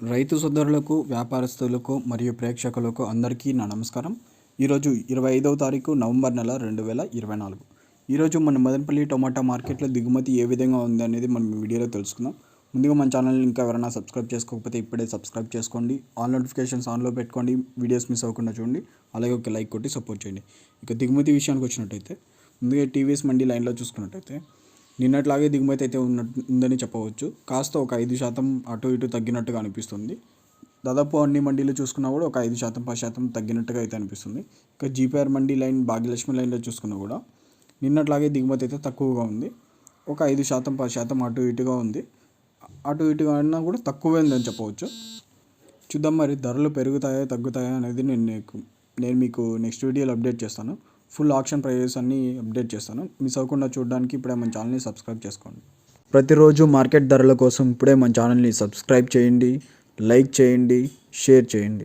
రైతు సోదరులకు, వ్యాపారస్తులకు మరియు ప్రేక్షకులకు అందరికీ నా నమస్కారం. ఈరోజు 25వ తారీఖు నవంబర్ నెల 2024. ఈరోజు మన మదనపల్లి టొమాటో మార్కెట్లో దిగుమతి ఏ విధంగా ఉందనేది మనం ఈ వీడియోలో తెలుసుకుందాం. ముందుగా మన ఛానల్ని ఇంకా ఎవరైనా సబ్స్క్రైబ్ చేసుకోకపోతే ఇప్పుడే సబ్స్క్రైబ్ చేసుకోండి. ఆల్ నోటిఫికేషన్స్ ఆన్లో పెట్టుకోండి. వీడియోస్ మిస్ అవ్వకుండా చూడండి. అలాగే ఒక లైక్ కొట్టి సపోర్ట్ చేయండి. ఇక దిగుమతి విషయానికి వచ్చినట్టయితే ముందుగా టీవీఎస్ మండి లైన్లో చూసుకున్నట్టయితే నిన్నట్లాగే దిగుమతి అయితే ఉందని చెప్పవచ్చు. కాస్త ఒక 5% అటు ఇటు తగ్గినట్టుగా అనిపిస్తుంది. దాదాపు అన్ని మండీలు చూసుకున్నా కూడా ఒక 5%, 10% తగ్గినట్టుగా అయితే అనిపిస్తుంది. ఇక జీపీఆర్ మండీ లైన్, భాగ్యలక్ష్మి లైన్లో చూసుకున్నా కూడా నిన్నట్లాగే దిగుమతి అయితే తక్కువగా ఉంది. ఒక 5%, 10% అటు ఇటుగా ఉంది. అటు ఇటుగా అన్నా కూడా తక్కువే ఉందని చెప్పవచ్చు. చూద్దాం మరి ధరలు పెరుగుతాయా తగ్గుతాయా అనేది నేను మీకు నెక్స్ట్ వీడియోలో అప్డేట్ చేస్తాను. ఫుల్ ఆక్షన్ ప్రైజెస్ అన్నీ అప్డేట్ చేస్తాను. మిస్ అవ్వకుండా చూడడానికి ఇప్పుడే మన ఛానల్ని సబ్స్క్రైబ్ చేసుకోండి. ప్రతిరోజు మార్కెట్ ధరల కోసం ఇప్పుడే మన ఛానల్ని సబ్స్క్రైబ్ చేయండి, లైక్ చేయండి, షేర్ చేయండి.